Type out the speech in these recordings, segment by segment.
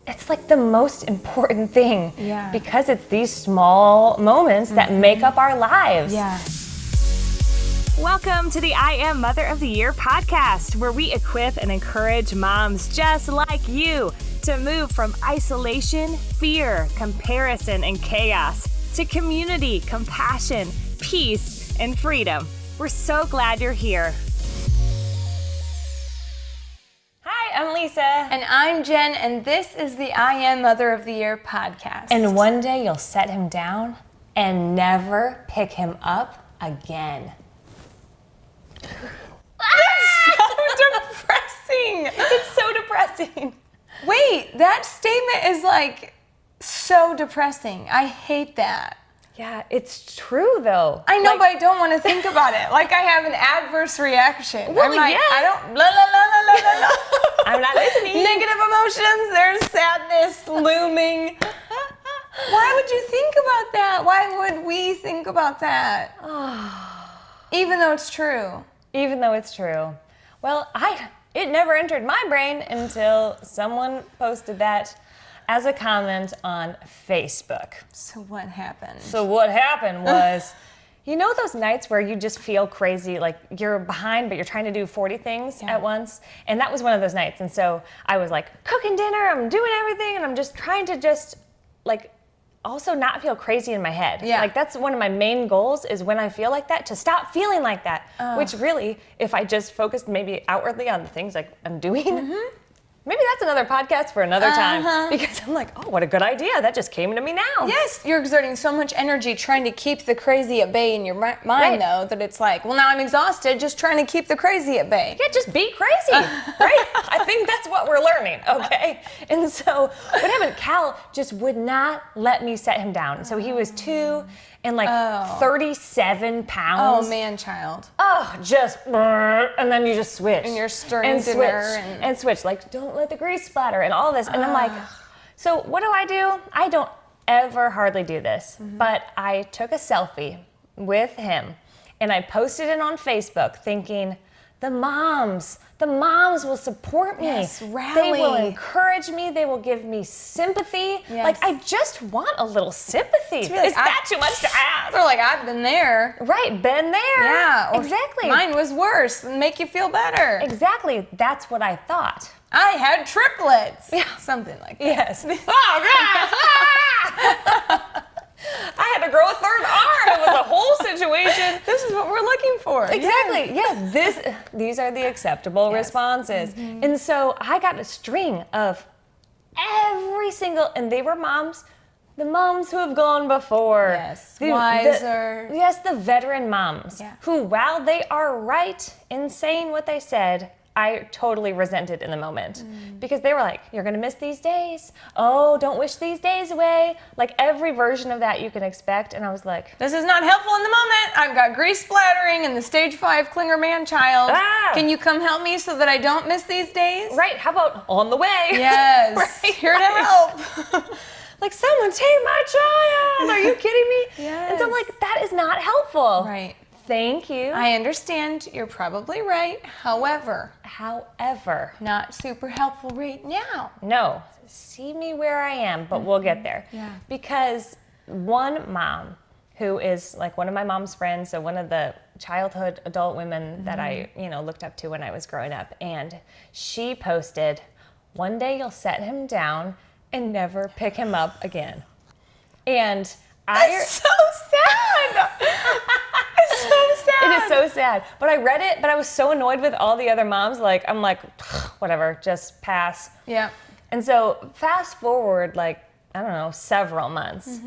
it's like the most important thing. Yeah. Because it's these small moments that make up our lives. Yeah. Welcome to the I Am Mother of the Year podcast, where we equip and encourage moms just like you to move from isolation, fear, comparison, and chaos to community, compassion, peace, and freedom. We're so glad you're here. Hi, I'm Lisa. And I'm Jen, and this is the I Am Mother of the Year podcast. And one day you'll set him down and never pick him up again. That's so depressing. It's so depressing. Wait, that statement is like so depressing. I hate that. Yeah, it's true though. I know, Like, but I don't want to think about it. Like I have an adverse reaction. Well, I'm like, yeah. I don't, la la la la la la la. I'm not listening. Negative emotions, there's sadness looming. Why would you think about that? Why would we think about that? Even though it's true. Even though it's true. Well, it never entered my brain until someone posted that as a comment on Facebook. So what happened? So what happened was, you know those nights where you just feel crazy, like you're behind, but you're trying to do 40 things at once? And that was one of those nights. And so I was like cooking dinner, I'm doing everything, and I'm just trying to also not feel crazy in my head. Yeah. Like that's one of my main goals is when I feel like that, to stop feeling like that. Which really, if I just focused maybe outwardly on the things like I'm doing, maybe that's another podcast for another time. Because I'm like, oh, what a good idea. That just came to me now. Yes, you're exerting so much energy trying to keep the crazy at bay in your mind, Right. though, that it's like, well, now I'm exhausted just trying to keep the crazy at bay. Yeah, just be crazy, right? I think that's what we're learning, okay? And so what happened, Cal just would not let me set him down. So he was 2 and like 37 pounds. Oh, man, child. Oh, just, and then you just switch. And you're stirring and dinner switch, and switch. Like, don't let the grease splatter and all this. And I'm like, so what do? I don't ever hardly do this, but I took a selfie with him and I posted it on Facebook thinking, the moms will support me. Yes, They rally. will encourage me. They will give me sympathy. Yes. Like, I just want a little sympathy. be like, Is that too much to ask? They're like, I've been there. Right, been there. Yeah. or Exactly. Mine was worse and make you feel better. Exactly. That's what I thought. I had triplets. Yeah. Something like that. Yes. I had to grow a third arm. It was a whole situation. This is what we're looking for. Exactly. Yeah. These are the acceptable responses. And so I got a string of every single, and they were moms. The moms who have gone before. Yes, The wiser. the veteran moms who, while they are right in saying what they said, I totally resented in the moment because they were like, you're going to miss these days. Oh, don't wish these days away. Like every version of that you can expect. And I was like, This is not helpful in the moment. I've got grease splattering and the stage 5 Klinger man-child. Ah. Can you come help me so that I don't miss these days? right, how about on the way? Yes. Right, Here to right. help. Like, someone take my child. Are you kidding me? Yes. And so I'm like, that is not helpful. Right. Thank you. I understand. You're probably right. However, Not super helpful right now. no, see me where I am, but we'll get there. Yeah. Because one mom who is like one of my mom's friends, so one of the childhood adult women that I, looked up to when I was growing up, and she posted, one day you'll set him down and never pick him up again. And That's so sad. It's so sad. It is so sad. But I read it, but I was so annoyed with all the other moms. Like, I'm like, whatever, just pass. Yeah. And so fast forward, like, I don't know, several months.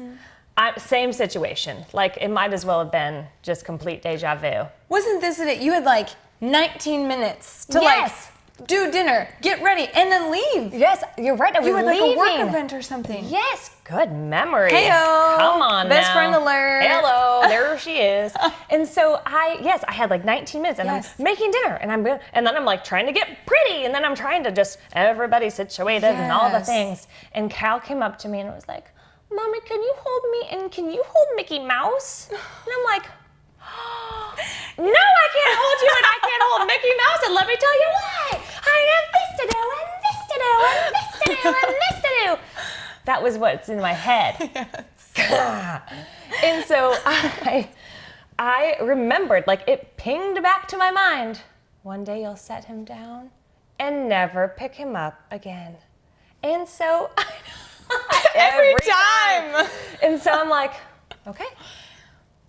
Same situation. Like, it might as well have been just complete deja vu. Wasn't this it? You had like 19 minutes to Yes. do dinner, get ready, and then leave. Yes, you're right. I was You had like leaving. a work event or something. Yes, good memory. Heyo. Come on Best now. friend alert. Hello, there she is. And so I had like 19 minutes and Yes. I'm making dinner and then I'm like trying to get pretty and then I'm trying to just, everybody situated and all the Yes. things. And Cal came up to me and was like, Mommy, can you hold me and can you hold Mickey Mouse? And I'm like, no, I can't hold you and I can't hold Mickey Mouse, and let me tell you why. I have this to do and this to do and this to do and this to do. That was what's in my head. Yes. And so I remembered, like it pinged back to my mind. One day you'll set him down and never pick him up again. And so Every time. And so I'm like, okay,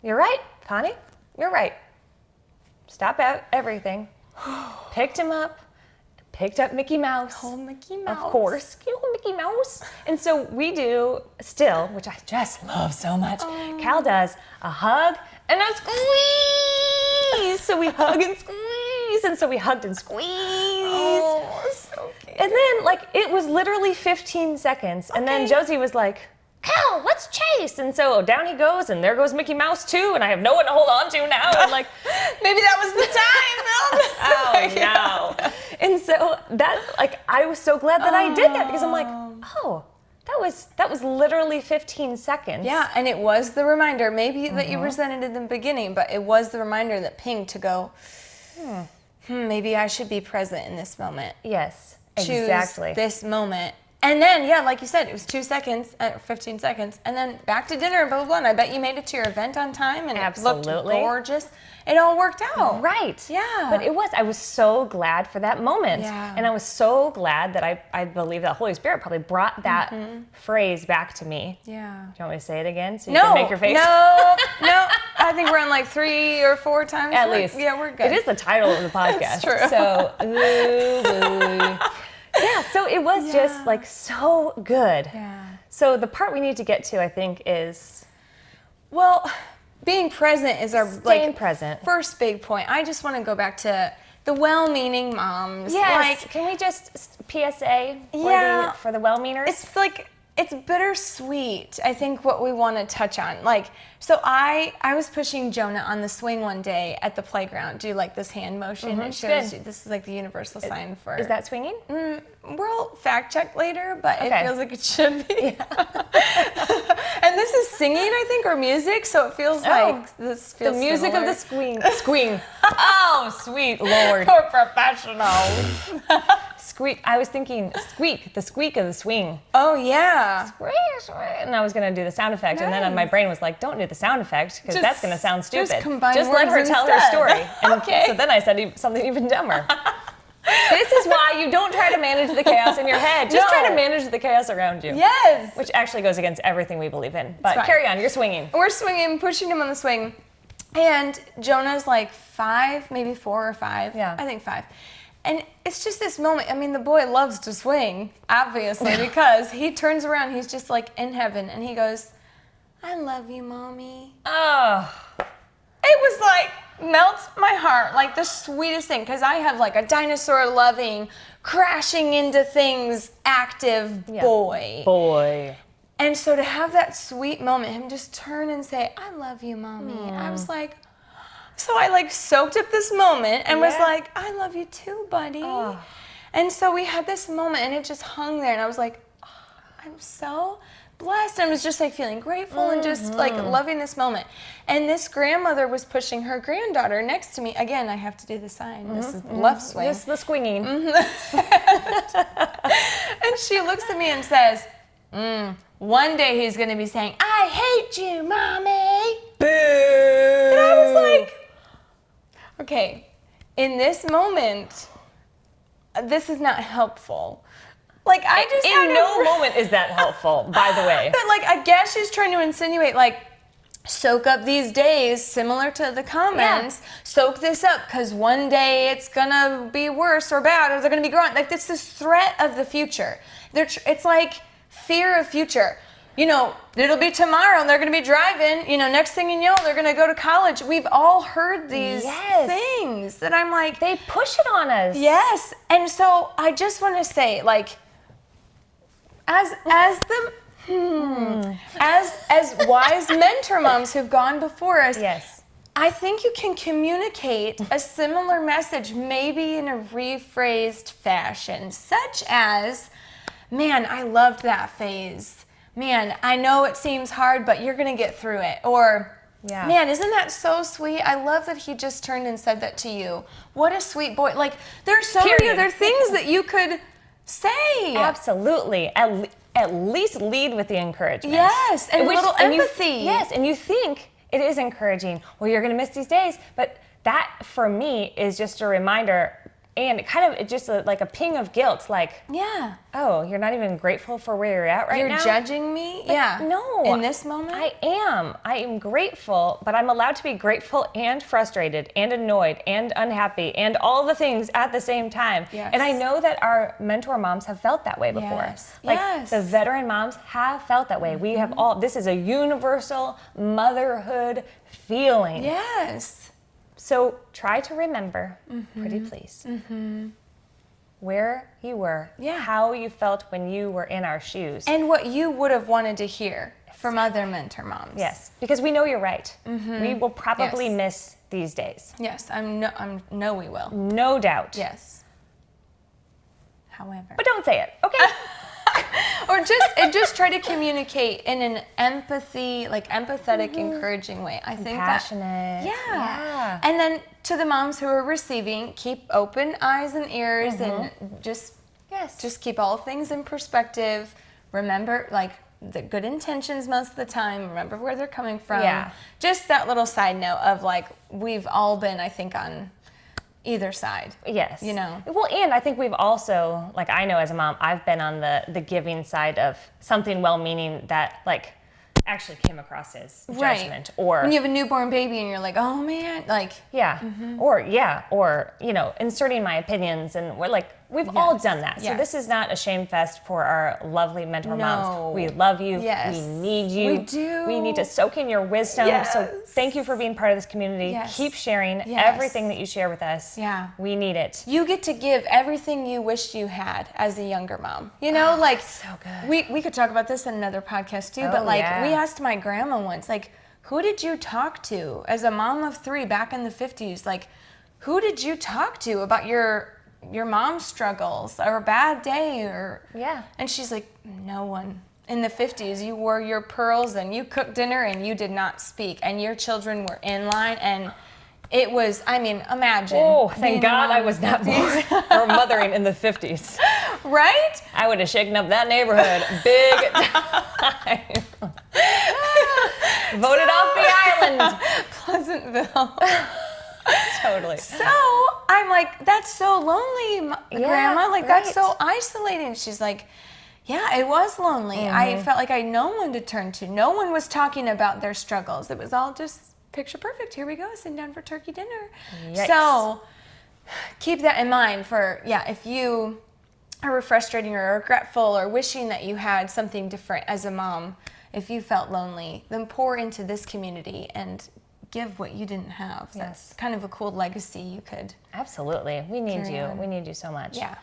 you're right, Connie, you're right. Stop everything. Picked him up, picked up Mickey Mouse. Oh, Mickey Mouse. Of course, cute Mickey Mouse. And so we do still, which I just love so much. Cal does a hug and a squeeze. So we hug and squeeze. And so we hugged and squeezed. Oh, so cute. And then, like, it was literally 15 seconds. And then Josie was like, Cal, let's chase. And so down he goes, and there goes Mickey Mouse too, and I have no one to hold on to now. And like, maybe that was the time. Oh, no. And so that, like, I was so glad that I did that because I'm like, oh, that was literally 15 seconds. Yeah, and it was the reminder, maybe that you resented in the beginning, but it was the reminder that pinged to go, maybe I should be present in this moment. Yes, Choose exactly. this moment. And then, yeah, like you said, it was 2 seconds, 15 seconds, and then back to dinner, blah, blah, blah. And I bet you made it to your event on time, and it looked gorgeous. It all worked out. Right. Yeah. But I was so glad for that moment. Yeah. And I was so glad that I believe the Holy Spirit probably brought that phrase back to me. Yeah. Do you want me to say it again so you can make your face? No. I think we're on like 3 or 4 times. At least. Yeah, we're good. It is the title of the podcast. That's true. So, yeah, so it was just like so good. Yeah. So the part we need to get to, I think, is Well, being present is our staying present. first big point. I just want to go back to the well-meaning moms. Yes. Can we just PSA for the well-meaners? It's like, it's bittersweet, I think, what we want to touch on. Like, so I was pushing Jonah on the swing one day at the playground. Do like this hand motion. It shows you, this is like the universal sign for... Is that swinging? We'll fact check later, but Okay. it feels like it should be. And this is singing, I think, or music, so it feels like this feels the music similar. of the squeak. Oh, sweet Lord. For professionals. Squeak. I was thinking squeak, the squeak of the swing. Oh, yeah. Squeak, squeak. And I was going to do the sound effect. And then my brain was like, don't do the sound effect because that's going to sound stupid. Just combine Just let her words tell her instead. story. And Okay. so then I said something even dumber. This is why you don't try to manage the chaos in your head. Just try to manage the chaos around you. Yes. Which actually goes against everything we believe in. But fine. carry on, you're swinging. We're swinging, pushing him on the swing. And Jonah's like 5, maybe 4 or 5. Yeah. I think 5. And it's just this moment. I mean, the boy loves to swing, obviously, because he turns around, he's just like in heaven, and he goes, I love you, Mommy. Oh. It was like, melts my heart, like the sweetest thing, because I have like a dinosaur-loving, crashing into things, active boy. Boy. And so to have that sweet moment, him just turn and say, I love you, Mommy. I was like, so I like soaked up this moment and was like, I love you too, buddy. And so we had this moment and it just hung there and I was like, I'm so blessed. I was just like feeling grateful and just like loving this moment. And this grandmother was pushing her granddaughter next to me. Again, I have to do the sign. This is left swing. This is the swinging. And she looks at me and says, one day he's going to be saying, I hate you, Mommy. Boo. And I was like, okay, in this moment, this is not helpful. Like, I just In no moment is that helpful, by the way. But, like, I guess she's trying to insinuate, like, soak up these days, similar to the comments. Yeah. Soak this up, because one day it's going to be worse or bad, or they're going to be growing. Like, it's this threat of the future. It's like fear of future. You know, it'll be tomorrow, and they're going to be driving. You know, next thing you know, they're going to go to college. We've all heard these things that I'm like... They push it on us. Yes. And so I just want to say, like, as wise mentor moms who've gone before us, I think you can communicate a similar message, maybe in a rephrased fashion, such as, man, I loved that phase. Man, I know it seems hard, but you're going to get through it. Or, man, isn't that so sweet? I love that he just turned and said that to you. What a sweet boy. Like, there's so many other things that you could say. Absolutely. at least lead with the encouragement. Yes, and a little empathy. Yes, and you think it is encouraging. Well, you're going to miss these days, but that for me is just a reminder, and it's just like a ping of guilt, like, yeah, oh, you're not even grateful for where you're at right now? You're judging me? Yeah. No. In this moment? I am grateful, but I'm allowed to be grateful and frustrated and annoyed and unhappy and all the things at the same time. Yes. And I know that our mentor moms have felt that way before. Yes. Like Yes. the veteran moms have felt that way. We have this is a universal motherhood feeling. Yes. So try to remember, pretty please, where you were, how you felt when you were in our shoes. And what you would have wanted to hear from other mentor moms. Yes, because we know you're right. We will probably miss these days. Yes, no, we will. No doubt. Yes. However. But don't say it, okay? Or just try to communicate in an empathetic, encouraging way. I think Compassionate. Yeah. And then to the moms who are receiving, keep open eyes and ears and just keep all things in perspective. Remember, like, the good intentions most of the time. Remember where they're coming from. Yeah. Just that little side note of, like, we've all been, I think, on either side. Yes. You know? Well, and I think we've also, like, I know as a mom, I've been on the giving side of something well-meaning that, like, actually came across as judgment. Or when you have a newborn baby and you're like, oh man, like. Yeah. Or, you know, inserting my opinions, and we're like, we've all done that. So this is not a shame fest for our lovely mentor moms. We love you. Yes. We need you. We do. We need to soak in your wisdom. Yes. So thank you for being part of this community. Yes. Keep sharing Yes. everything that you share with us. Yeah. We need it. You get to give everything you wished you had as a younger mom. You know, like, so good. We could talk about this in another podcast too, but like, we asked my grandma once, like, who did you talk to as a mom of 3 back in the 50s? Like, who did you talk to about your mom's struggles or a bad day or and she's like, no one. In the 50s, you wore your pearls and you cooked dinner and you did not speak, and your children were in line, and it was, I mean, imagine. Oh, thank God I was not born or mothering in the 50s. Right? I would have shaken up that neighborhood big time. Voted off the island. Pleasantville. Totally. So I'm like, that's so lonely, Grandma. Like, that's so isolating. She's like, yeah, it was lonely. I felt like I had no one to turn to. No one was talking about their struggles. It was all just picture perfect. Here we go, sitting down for turkey dinner. Yikes. So keep that in mind for, if you are frustrating or regretful or wishing that you had something different as a mom, if you felt lonely, then pour into this community and give what you didn't have. That's kind of a cool legacy you could. Absolutely. We need you. on. We need you so much. Yeah.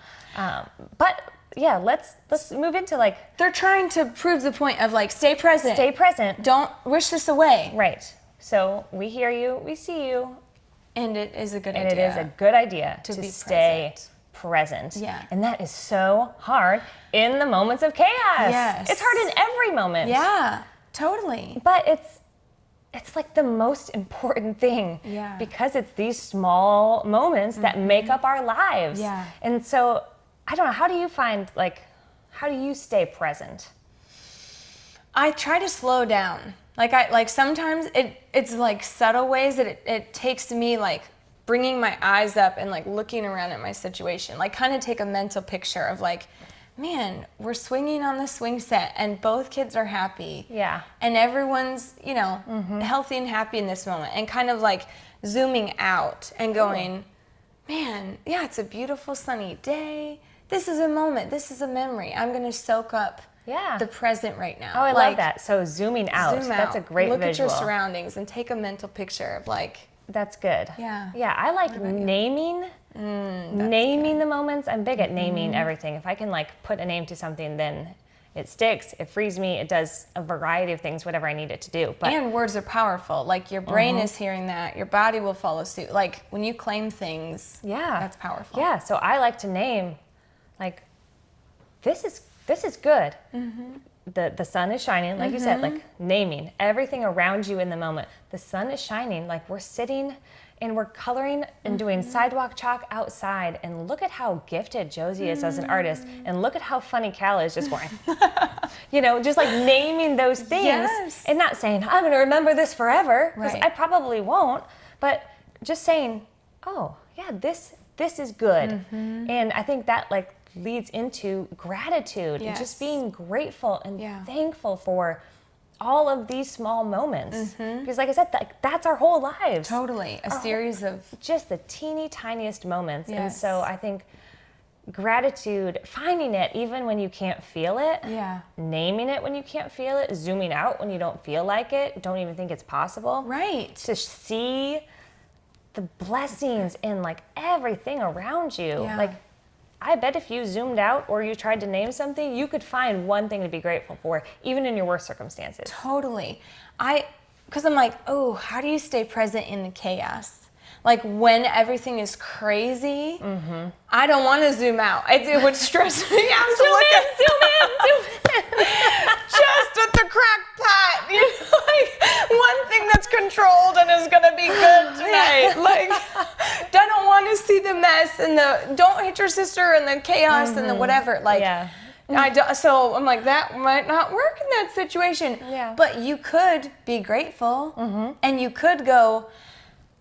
But yeah, let's move into, like, They're trying to prove the point of, like, stay present. stay present. Don't wish this away. Right. So we hear you, we see you, And it is a good and idea. it is a good idea to be stay present. Yeah. And that is so hard in the moments of chaos. Yes. It's hard in every moment. Yeah, totally. But it's like the most important thing. Yeah. Because it's these small moments that make up our lives. Yeah. And so, I don't know, how do you stay present? I try to slow down. Like sometimes it's like subtle ways that it takes me, like, bringing my eyes up and, like, looking around at my situation. Like, kind of take a mental picture of, like, man, we're swinging on the swing set and both kids are happy. Yeah. And everyone's, healthy and happy in this moment. And kind of, like, zooming out and going, man, yeah, it's a beautiful sunny day. This is a moment. This is a memory. I'm going to soak up the present right now. Oh, I love that. So zooming out. Zoom That's out. a great Look visual. at your surroundings and take a mental picture of, like. That's good. Yeah. Yeah, I like naming the moments. I'm big at naming everything. If I can, like, put a name to something, then it sticks, it frees me, it does a variety of things, whatever I need it to do. But And words are powerful. Like, your brain is hearing that, your body will follow suit. Like, when you claim things, that's powerful. Yeah, so I like to name, like, this is good. the sun is shining, like you said, like naming everything around you in the moment. The sun is shining, like we're sitting and we're coloring and doing sidewalk chalk outside, and look at how gifted Josie is as an artist, and look at how funny Cal is just going, you know, just like naming those things and not saying, I'm going to remember this forever, because I probably won't, but just saying, oh yeah, this is good. And I think that like leads into gratitude and just being grateful and thankful for all of these small moments. Because like I said, that's our whole lives. Totally. A series of just the teeny tiniest moments. And so I think gratitude, finding it even when you can't feel it, naming it when you can't feel it, zooming out when you don't feel like it, don't even think it's possible. Right. To see the blessings in like everything around you. Like, I bet if you zoomed out or you tried to name something, you could find one thing to be grateful for, even in your worst circumstances. Totally. Because I'm like, oh, how do you stay present in the chaos? Like when everything is crazy, I don't want to zoom out. It would stress me out. Zoom in. Just at the crack pot. You know, like one thing that's controlled and is going to be good tonight. Like, I don't want to see the mess and don't hit your sister and the chaos and the whatever. Like, so I'm like, that might not work in that situation. But you could be grateful and you could go,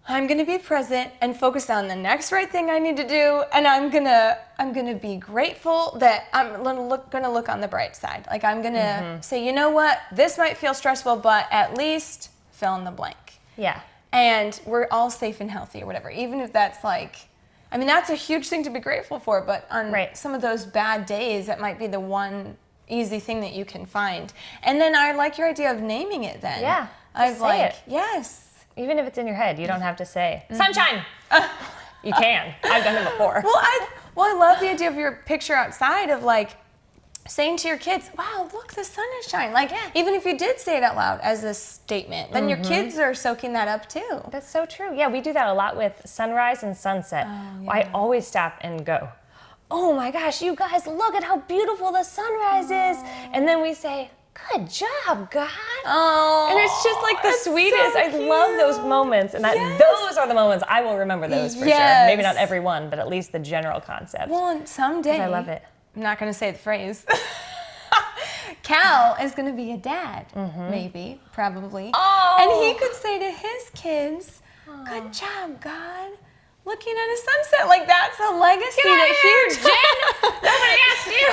I'm going to be present and focus on the next right thing I need to do, and I'm going to be grateful that I'm going to look on the bright side. Like I'm going to say, you know what? This might feel stressful, but at least fill in the blank. Yeah. And we're all safe and healthy or whatever. Even if that's like, I mean, that's a huge thing to be grateful for, but on some of those bad days, that might be the one easy thing that you can find. And then I like your idea of naming it then. Yeah. I've like, yes. Even if it's in your head, you don't have to say, sunshine! You can. I've done it before. Well, I love the idea of your picture outside of like saying to your kids, wow, look, the sun is shining. Like, even if you did say it out loud as a statement, then your kids are soaking that up too. That's so true. Yeah, we do that a lot with sunrise and sunset. I always stop and go, oh my gosh, you guys, look at how beautiful the sunrise is. And then we say, good job, God. Oh, and it's just like the sweetest. So I love those moments. And those are the moments I will remember those for sure. Maybe not every one, but at least the general concept. Well, and someday, I love it. I'm not going to say the phrase. Cal is going to be a dad, maybe, probably. Oh. And he could say to his kids, good job, God. Looking at a sunset. Like, that's a legacy that huge. Jen, nobody asked you.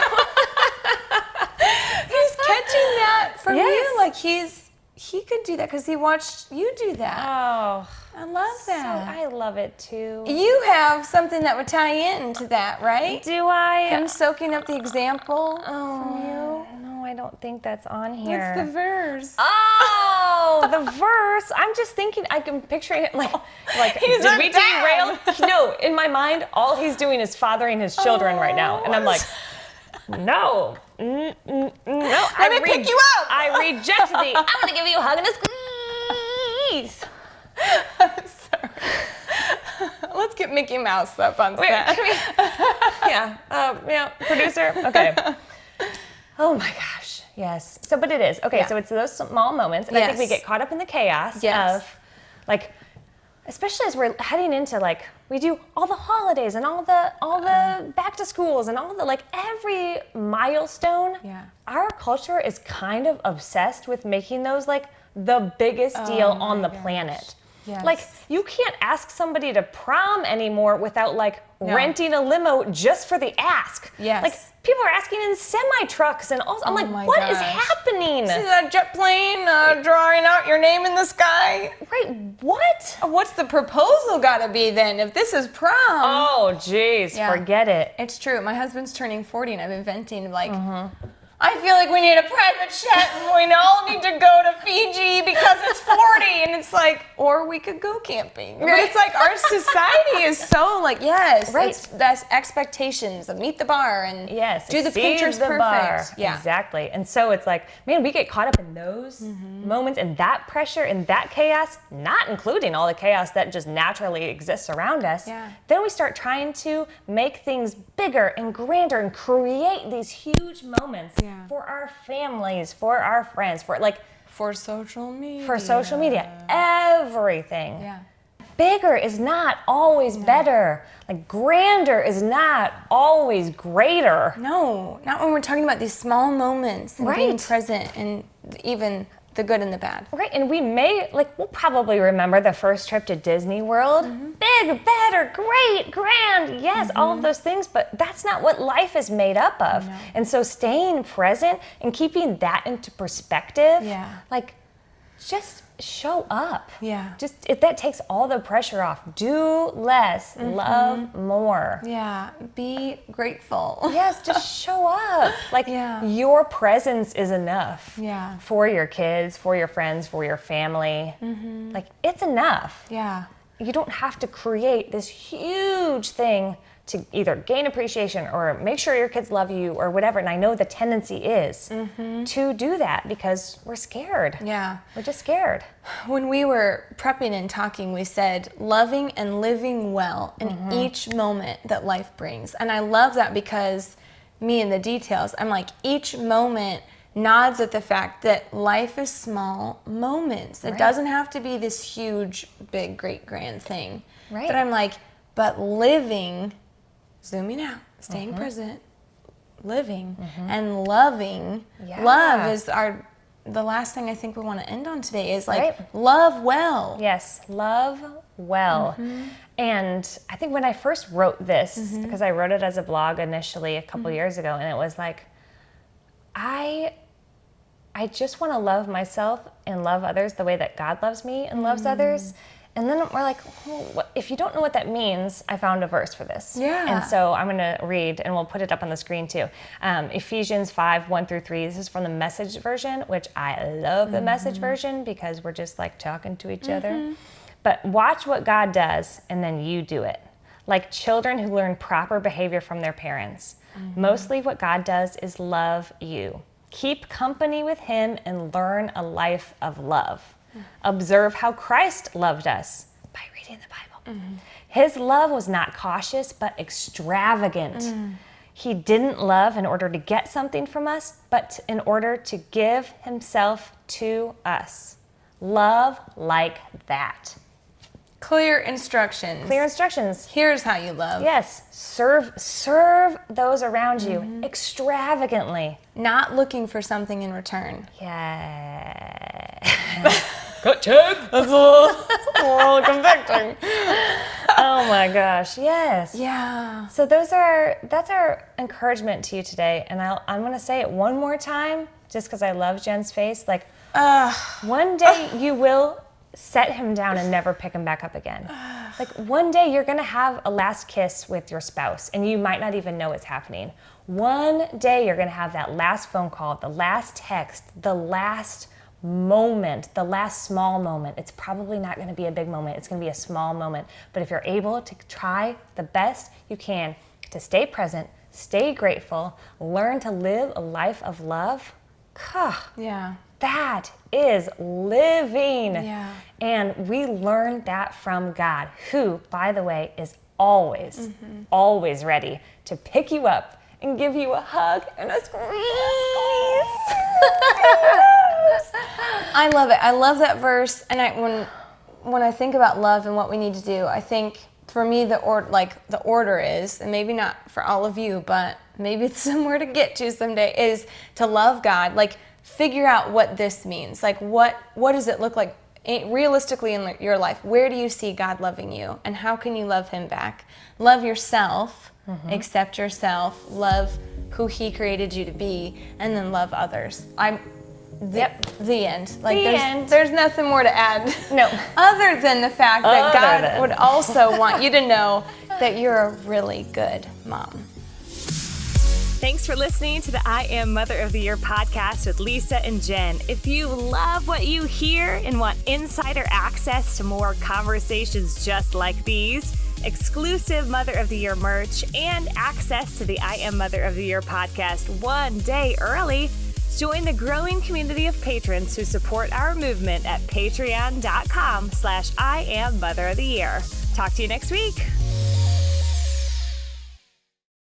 He's catching that from you. Like, he could do that because he watched you do that. Oh. I love that. I love it too. You have something that would tie into that, right? Do I? Him soaking up the example from you. No, I don't think that's on here. What's the verse? Oh, the verse. I'm just thinking, I can picture it like he's did we derail? No, in my mind, all he's doing is fathering his children right now. And I'm like, no. No. Let me pick you up. I reject thee. I'm going to give you a hug and a squeeze. I'm sorry. Let's get Mickey Mouse up on set. Producer. Okay. Oh my gosh. Yes. So, but it is. Okay, so it's those small moments. And I think we get caught up in the chaos of, like, especially as we're heading into, like, we do all the holidays and all the back to schools and all the, like, every milestone. Yeah. Our culture is kind of obsessed with making those, like, the biggest deal on the planet. Yes. Like, you can't ask somebody to prom anymore without, like, renting a limo just for the ask. Yes. Like, people are asking in semi-trucks and all. I'm like, what is happening? See that jet plane drawing out your name in the sky? Right, what? What's the proposal gotta be then if this is prom? Oh, geez, forget it. It's true. My husband's turning 40 and I've been venting, like, I feel like we need a private jet and we all need to go to Fiji because it's 40. And it's like, or we could go camping. But it's like our society is so like, that's expectations of meet the bar and do the pictures perfect. Bar. Yeah. Exactly. And so it's like, man, we get caught up in those moments and that pressure and that chaos, not including all the chaos that just naturally exists around us. Yeah. Then we start trying to make things bigger and grander and create these huge moments. Yeah. Yeah. for our families, for our friends, for social media. for social media, everything. Yeah. Bigger is not always better. Like grander is not always greater. No, not when we're talking about these small moments and being Right. present and even the good and the bad. Right, and we'll probably remember the first trip to Disney World. Big, better, great, grand, yes, all of those things, but that's not what life is made up of. No. And so staying present and keeping that into perspective, just show up. Yeah. That takes all the pressure off. Do less, love more. Yeah, be grateful. Yes, just show up. Yeah. Your presence is enough. Yeah. For your kids, for your friends, for your family. It's enough. Yeah. You don't have to create this huge thing to either gain appreciation or make sure your kids love you or whatever. And I know the tendency is to do that because we're scared. Yeah. We're just scared. When we were prepping and talking, we said loving and living well in each moment that life brings. And I love that because me in the details, I'm like, each moment nods at the fact that life is small moments. It doesn't have to be this huge, big, great, grand thing. Right. But I'm like, but living, zooming out, staying present, living and loving. Yeah. Love is the last thing I think we want to end on today is Right. love well. Yes, love well. And I think when I first wrote this, because I wrote it as a blog initially a couple years ago, and it was like, I just want to love myself and love others the way that God loves me and loves others. And then we're like, if you don't know what that means, I found a verse for this. Yeah. And so I'm going to read, and we'll put it up on the screen too. Ephesians 5:1-3. This is from the Message version, which I love the Message version because we're just like talking to each other. But watch what God does, and then you do it. Like children who learn proper behavior from their parents. Mostly what God does is love you. Keep company with him and learn a life of love. Observe how Christ loved us by reading the Bible. His love was not cautious, but extravagant. He didn't love in order to get something from us, but in order to give himself to us. Love like that. Clear instructions. Clear instructions. Here's how you love. Yes, serve those around you extravagantly. Not looking for something in return. Yeah. That's a little convicting. Oh my gosh, yes. Yeah. So that's our encouragement to you today. And I'm going to say it one more time just because I love Jen's face. One day you will set him down and never pick him back up again. One day you're going to have a last kiss with your spouse and you might not even know it's happening. One day you're going to have that last phone call, the last text, the last moment, the last small moment. It's probably not going to be a big moment. It's going to be a small moment. But if you're able to try the best you can to stay present, stay grateful, learn to live a life of love, Yeah. that is living. Yeah. And we learn that from God, who, by the way, is always, always ready to pick you up and give you a hug and a squeeze. I love it. I love that verse. And when I think about love and what we need to do, I think for me the order is, and maybe not for all of you, but maybe it's somewhere to get to someday, is to love God. Figure out what this means. What does it look like realistically in your life? Where do you see God loving you, and how can you love him back? Love yourself, accept yourself, love who he created you to be, and then love others. The end. There's nothing more to add. No. Other than the fact that God would also want you to know that you're a really good mom. Thanks for listening to the I Am Mother of the Year podcast with Lisa and Jen. If you love what you hear and want insider access to more conversations just like these, exclusive Mother of the Year merch, and access to the I Am Mother of the Year podcast one day early, join the growing community of patrons who support our movement at patreon.com/I Am Mother of the Year. Talk to you next week.